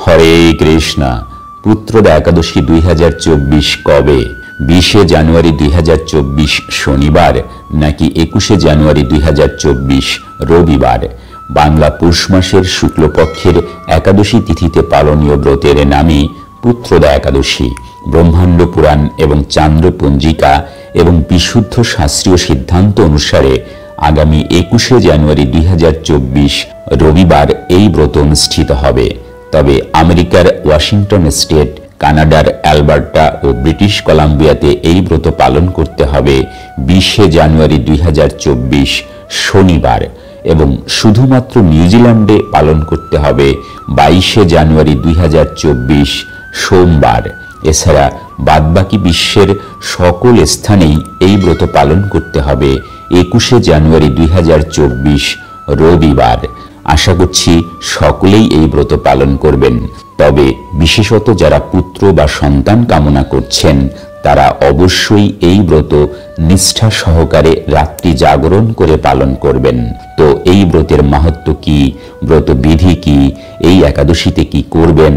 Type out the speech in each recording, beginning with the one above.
হরে কৃষ্ণ। পুত্রদা একাদশী 2024 কবে? 20 জানুয়ারি 2024 শনিবার নাকি 21 জানুয়ারি 2024 রবিবার? বাংলা পৌষ মাসের শুক্লপক্ষের একাদশী তিথিতে পালনীয় ব্রতের নামই পুত্রদা একাদশী। ব্রহ্মাণ্ড পুরাণ এবং চান্দ্র পঞ্জিকা এবং বিশুদ্ধ শাস্ত্রীয় সিদ্ধান্ত অনুসারে আগামী 21 জানুয়ারি 2024 রবিবার এই ব্রত অনুষ্ঠিত হবে। তবে আমেরিকার ওয়াশিংটন স্টেট, কানাডার অ্যালবার্টা ও ব্রিটিশ কলাম্বিয়াতে এই ব্রত পালন করতে হবে 20 জানুয়ারি 2024 শনিবার এবং শুধুমাত্র নিউজিল্যান্ডে পালন করতে হবে 22 জানুয়ারি 2024 সোমবার। এছাড়া বাদবাকি বিশ্বের সকল স্থানেই এই ব্রত পালন করতে হবে 21 জানুয়ারি 2024 রবিবার। আশা করছি সকলেই এই ব্রত পালন করবেন। তবে বিশেষত যারা পুত্র বা সন্তান কামনা করছেন তারা অবশ্যই এই ব্রত নিষ্ঠা সহকারে রাত্রি জাগরণ করে পালন করবেন। তো এই ব্রতের মাহাত্ম্য কি, ব্রত বিধি কি, এই একাদশীতে কি করবেন,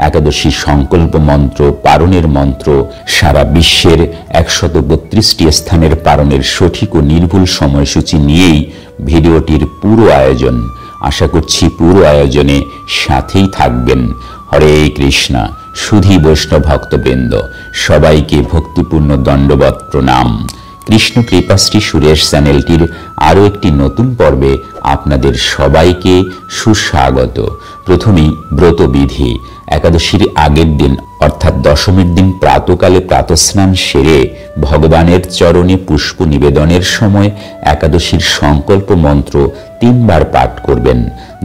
একাদশীর সংকল্প মন্ত্র, পারণের মন্ত্র, সারা বিশ্বের 132টি স্থানের পারণের সঠিক ও নির্ভুল সময়সূচি নিয়েই ভিডিওটির পুরো আয়োজন। আশা করছি পুরো আয়োজনে সাথেই থাকবেন। হরে কৃষ্ণ। সুধী বৈষ্ণব ভক্তবৃন্দ, সবাইকে ভক্তিপূর্ণ দণ্ডবৎ প্রণাম। কৃষ্ণ কৃপাশ্রী সুরেশ চ্যানেলটির আরও একটি নতুন পর্বে আপনাদের সবাইকে সুস্বাগত। প্রথমেই ব্রতবিধি। একাদশীর আগের দিন অর্থাৎ দশমীর দিন প্রাতকালে প্রাতস্নান সেরে ভগবানের চরণে পুষ্প নিবেদনের সময় একাদশীর সংকল্প মন্ত্র 3 বার পাঠ করবেন,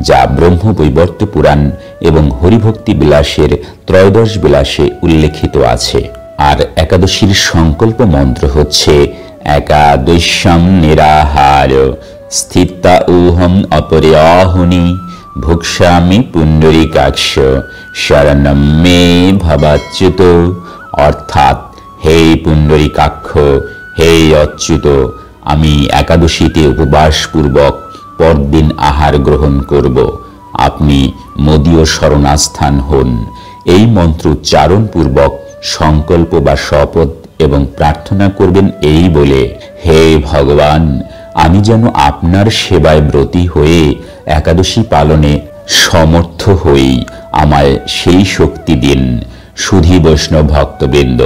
যা ব্রহ্মবৈবর্ত পুরাণ এবং হরিভক্তি বিলাসের ত্রয়োদশ বিলাসে উল্লেখিত আছে। আর একাদশীর সংকল্প মন্ত্র হচ্ছে একাদশাম নিরাহার স্থিতা ওহম অপরে অহনি ভুক্ষ্যামি পুণ্ডরীকাক্ষ শরণম মে ভবাচ্যুত। অর্থাৎ, হে পুণ্ডরীকাক্ষ, হে অচ্যুত, আমি একাদশীতে উপবাসপূর্বক পরদিন আহার গ্রহণ করব, আপনি মদীয় শরণাস্থান হন। এই মন্ত্র উচ্চারণ পূর্বক সংকল্প বা শপথ এবং প্রার্থনা করবেন এই বলে, হে ভগবান, আমি যেন আপনার সেবায় ব্রতী হয়ে একাদশী পালনে সমর্থ হই, আমায় সেই শক্তি দিন। সুধী বৈষ্ণব ভক্তবৃন্দ,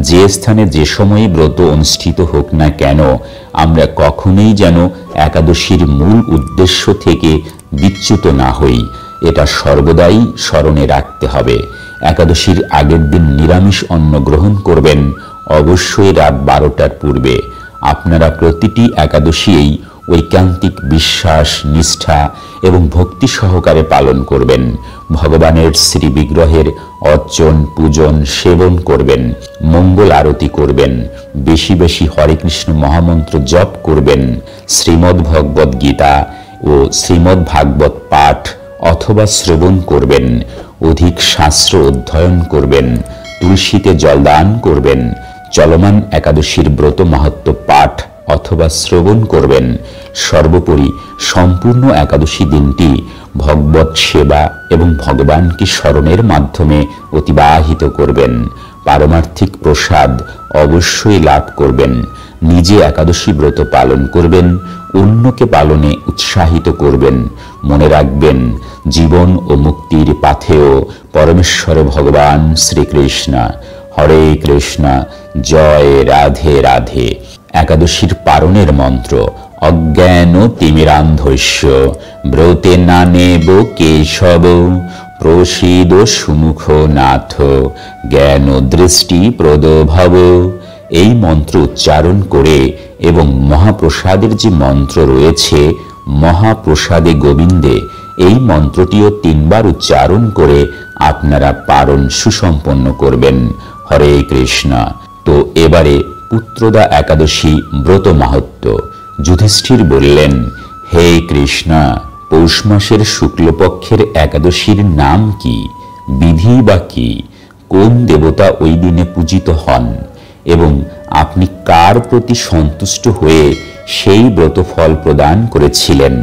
যে স্থানে যে সময়ে ব্রত অনুষ্ঠিত হোক না কেন, আমরা কখনোই যেন একাদশীর মূল উদ্দেশ্য থেকে বিচ্যুত না হই, এটা সর্বদাই স্মরণে রাখতে হবে। একাদশীর আগের দিন নিরামিষ অন্ন গ্রহণ করবেন, অবশ্যই রাত 12টার পূর্বে। আপনারা প্রতিটি একাদশীই ঐকান্তিক বিশ্বাস, নিষ্ঠা এবং ভক্তি সহকারে পালন করবেন। ভগবানের শ্রী বিগ্রহের অর্চন, পূজন, সেবন করবেন, মঙ্গল আরতি করবেন, বেশি বেশি হরে কৃষ্ণ মহামন্ত্র জপ করবেন, শ্রীমদ্ ভগবদ্ গীতা ও শ্রীমদ্ ভাগবত পাঠ অথবা শ্রবণ করবেন, অধিক শাস্ত্র অধ্যয়ন করবেন, তুলসীতে জলদান করবেন, চলমান একাদশীর ব্রত মাহাত্ম্য পাঠ অথবা শ্রবণ করবেন। সর্বোপরি সম্পূর্ণ একাদশী দিনটি ভগবত সেবা এবং ভগবানকে স্মরণের মাধ্যমে অতিবাহিত করবেন। পারমার্থিক প্রসাদ অবশ্যই লাভ করবেন। নিজে একাদশী ব্রত পালন করবেন, অন্যকে পালনে উৎসাহিত করবেন। মনে রাখবেন, জীবন ও মুক্তির পাথেয় পরমেশ্বর ভগবান শ্রীকৃষ্ণ। হরে কৃষ্ণ। জয় রাধে রাধে। একাদশীর পারণের মন্ত্র। অজ্ঞান তিমিরান্ধস্য ব্রতে না নেব কেশব প্রসীদ সুমুখ নাথ জ্ঞান দৃষ্টি প্রদ ভব। এই মন্ত্র উচ্চারণ করে এবং মহাপ্রসাদের যে মন্ত্র রয়েছে মহাপ্রসাদে গোবিন্দে, এই মন্ত্রটিও 3 বার উচ্চারণ করে আপনারা পারণ সুসম্পন্ন করবেন। হরে কৃষ্ণ। তো এবারে পুত্রদা একাদশী ব্রত মাহাত্ম্য। যুধিষ্ঠির বললেন, হে কৃষ্ণ, পৌষ মাসের শুক্লপক্ষের একাদশীর নাম কি, বিধি বা কি, কোন দেবতা ওই দিনে পূজিত হন এবং আপনি কার প্রতি সন্তুষ্ট হয়ে সেই ব্রত ফল প্রদান করেছিলেন?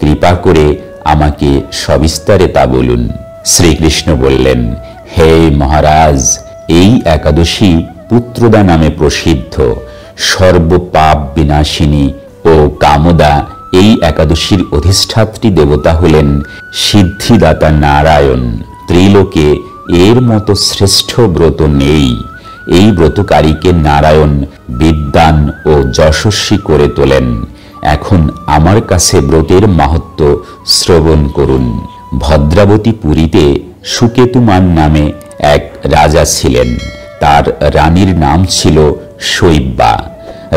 কৃপা করে আমাকে সবিস্তারে তা বলুন। শ্রীকৃষ্ণ বললেন, হে মহারাজ, এই একাদশী পুত্রদা নামে প্রসিদ্ধ। সর্বপাপ বিনাশিনী ও কামদা এই একাদশীর অধিষ্ঠাত্রী দেবতা হলেন সিদ্ধিদাতা নারায়ণ। ত্রিলোকে এর মতো শ্রেষ্ঠ ব্রত নেই। এই ব্রতকারীকে নারায়ণ বিদ্বান ও যশস্বী করে তোলেন। এখন আমার কাছে ব্রতের মাহাত্ম্য শ্রবণ করুন। ভদ্রাবতী পুরীতে সুকেতুমান নামে এক রাজা ছিলেন। তার রানীর নাম ছিল শৈব্যা।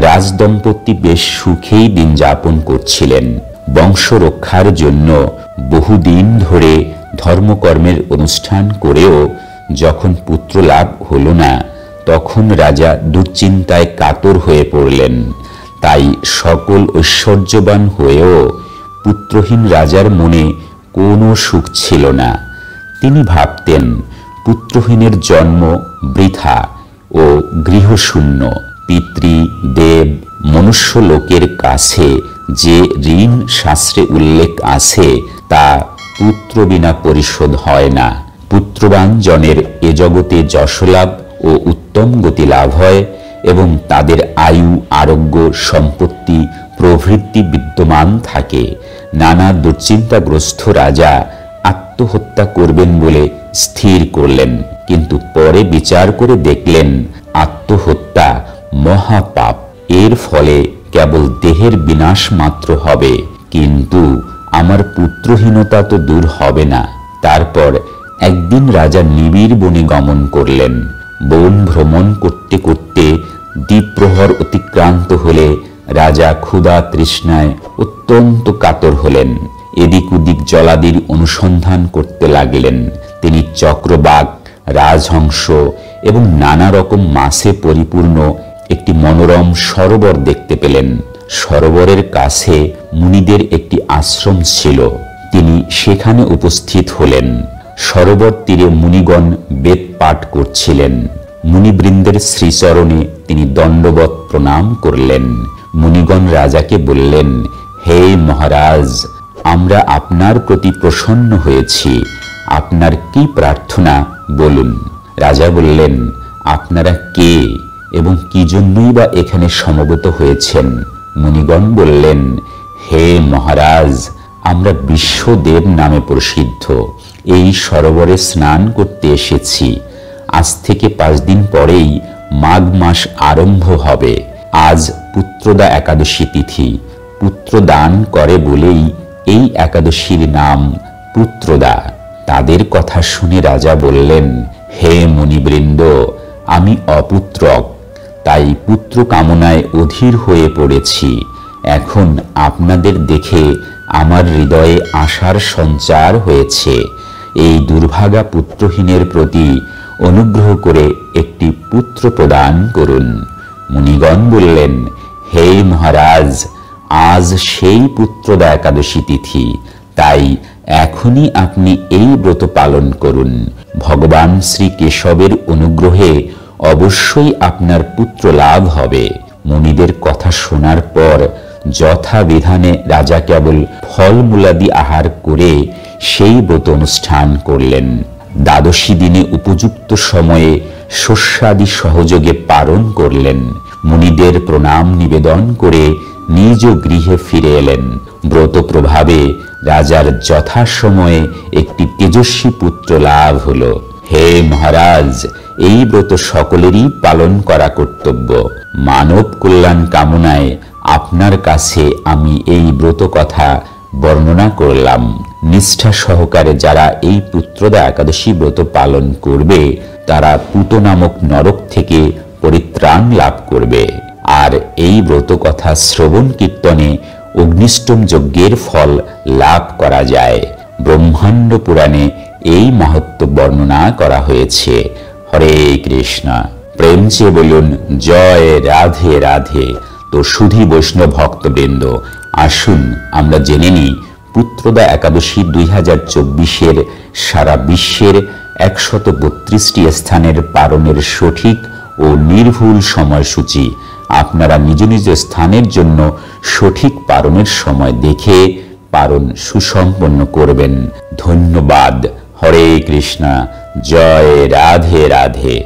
রাজদম্পতি বেশ সুখেই দিন যাপন করছিলেন। বংশ রক্ষার জন্য বহুদিন ধরে ধর্মকর্মের অনুষ্ঠান করেও যখন পুত্র লাভ হল না, তখন রাজা দুশ্চিন্তায় কাতর হয়ে পড়লেন। তাই সকল ঐশ্বর্যবান হয়েও পুত্রহীন রাজার মনে কোনো সুখ ছিল না। তিনি ভাবতেন, পুত্রহীনের জন্ম বৃথা ও গৃহশূন্য। পিতৃ দেব মনুষ্য লোকের কাছে যে ঋণ শাস্ত্রে উল্লেখ আছে, তা পুত্র বিনা পরিশোধ হয় না। পুত্রবান জনের এ জগতে যশলাভ ও উত্তম গতি লাভ হয় এবং তাদের আয়ু, আরোগ্য, সম্পত্তি প্রভৃতি বিদ্যমান থাকে। নানা দুশ্চিন্তাগ্রস্ত রাজা আত্মহত্যা করবেন বলে স্থির করলেন, কিন্তু পরে বিচার করে দেখলেন আত্মহত্যা মহাপাপ। এর ফলে কেবল দেহের বিনাশ মাত্র হবে, কিন্তু আমার পুত্রহীনতা তো দূর হবে না। তারপর একদিন রাজা নিবিড় বনে গমন করলেন। বন ভ্রমণ করতে করতে দ্বীপ্রহর অতিক্রান্ত হলে রাজা ক্ষুধা তৃষ্ণায় অত্যন্ত কাতর হলেন। এদিক ওদিক জলাদির অনুসন্ধান করতে লাগলেন। তিনি চক্রবাক, রাজহংস এবং নানা রকম মাছে পরিপূর্ণ একটি মনোরম সরোবর দেখতে পেলেন। সরোবরের কাছে মুনিদের একটি আশ্রম ছিল। তিনি সেখানে উপস্থিত হলেন। সরোবর তীরে মুনিগণ বেদ পাঠ করছিলেন। মুনিবৃন্দের শ্রীচরণে তিনি দণ্ডবৎ প্রণাম করলেন। মুনিগণ রাজাকে বললেন, হে মহারাজ, আমরা আপনার প্রতি প্রসন্ন হয়েছি। আপনার কি প্রার্থনা বলুন। রাজা বললেন, আপনারা কে এবং কি জন্যই বা এখানে সমবেত হয়েছেন? মুনিগণ বললেন, হে মহারাজ, আমরা বিশ্বদেব নামে প্রসিদ্ধ এই সরোবরে স্নান করতে এসেছি। আজ থেকে 5 দিন পরেই মাঘ মাস আরম্ভ হবে। আজ পুত্রদা একাদশী তিথি। পুত্র দান করে বলেই এই একাদশীর নাম পুত্রদা। তাদের কথা শুনে রাজা বললেন, হে মুনিবৃন্দ, আমি অপুত্রক, তাই পুত্র কামনায় অধীর হয়ে পড়েছি। এখন আপনাদের দেখে আমার হৃদয়ে আশার সঞ্চার হয়েছে। এই দুর্ভাগা পুত্রহীনের প্রতি অনুগ্রহ করে একটি পুত্র প্রদান করুন। মুনিগণ বললেন, হে মহারাজ, আজ সেই পুত্রদা একাদশী তিথি, তাই এখনই আপনি এই ব্রত পালন করুন। ভগবান শ্রী কেশবের অনুগ্রহে অবশ্যই আপনার পুত্র লাভ হবে। মুনিদের কথা শোনার পর যথাবিধানে রাজা কেবল ফলমূলাদি আহার করে সেই ব্রত অনুষ্ঠান করলেন। দ্বাদশী দিনে উপযুক্ত সময়ে শস্যাদি সহযোগে পালন করলেন। মুনিদের প্রণাম নিবেদন করে নিজ গৃহে ফিরে এলেন। ব্রত প্রভাবে রাজার যথাসময়ে একটি তেজস্বী পুত্র লাভ হল। হে মহারাজ, এই ব্রত সকলেরই পালন করা কর্তব্য। মানব কল্যাণ কামনায় আপনার কাছে আমি এই ব্রত কথা বর্ণনা করলাম। নিষ্ঠা সহকারে যারা এই পুত্রদা একাদশী ব্রত পালন করবে, তারা পুত নামক নরক থেকে পরিত্রাণ লাভ করবে। আর এই ব্রত কথা শ্রবণ কীর্তনে অগ্নিষ্টম যজ্ঞের ফল লাভ করা যায়। ব্রহ্মাণ্ড পুরাণে এই মাহাত্ম্য বর্ণনা করা হয়েছে। হরে কৃষ্ণ। প্রেম চেয়ে বলুন জয় রাধে রাধে। তো সুধী বৈষ্ণব ভক্তবৃন্দ, আসুন আমরা জেনে নিই পুত্রদা একাদশী 2024-এর সারা বিশ্বের 132টি স্থানের পালনের সঠিক ও নির্ভুল সময়সূচি। আপনারা নিজ নিজ স্থানের জন্য সঠিক পালনের সময় দেখে পালন সুসম্পন্ন করবেন। ধন্যবাদ। হরে কৃষ্ণ। জয় রাধে রাধে।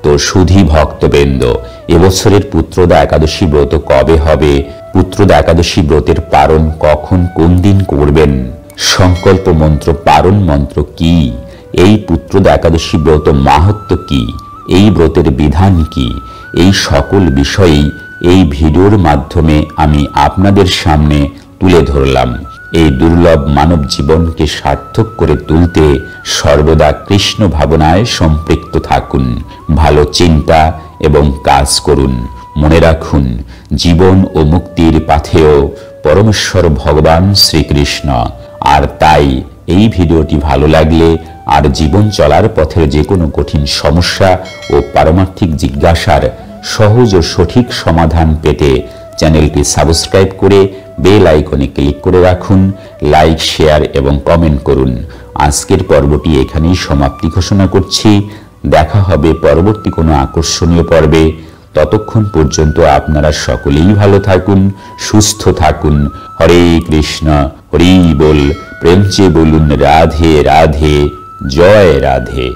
তো সুধী ভক্তবৃন্দ, এবছরের পুত্রদা একাদশী ব্রত কবে হবে? পুত্রদা একাদশী ব্রতের পারণ কখন, কোন দিন করবেন? সংকল্প মন্ত্র, পারণ মন্ত্র কি? এই পুত্রদা একাদশী ব্রত মাহাত্ম্য কি? এই ব্রতের বিধান কি? এই সকল বিষয়েই এই ভিডিওর মাধ্যমে আমি আপনাদের সামনে তুলে ধরলাম। এই দুর্লভ মানব জীবনকে সার্থক করে তুলতে সর্বদা কৃষ্ণ ভাবনায় সম্পৃক্ত থাকুন, ভালো চিন্তা এবং কাজ করুন। মনে রাখুন, জীবন ও মুক্তির পাথেয় পরমেশ্বর ভগবান শ্রীকৃষ্ণ। আর তাই এই ভিডিওটি ভালো লাগলে আর জীবন চলার পথের যে কোনো কঠিন সমস্যা ও পারমার্থিক জিজ্ঞাসার সহজ ও সঠিক সমাধান পেতে চ্যানেলটি সাবস্ক্রাইব করে বেল আইকনে ক্লিক করে রাখুন। লাইক, শেয়ার এবং কমেন্ট করুন। আজকের পর্বটি এখানেই সমাপ্তি ঘোষণা করছি। দেখা হবে পরবর্তী কোনো আকর্ষণীয় পর্বে। ততক্ষণ পর্যন্ত আপনারা সকলেই ভালো থাকুন, সুস্থ থাকুন। হরে কৃষ্ণ, হরি বল, প্রেম চেয়ে বলুন রাধে রাধে, জয় রাধে।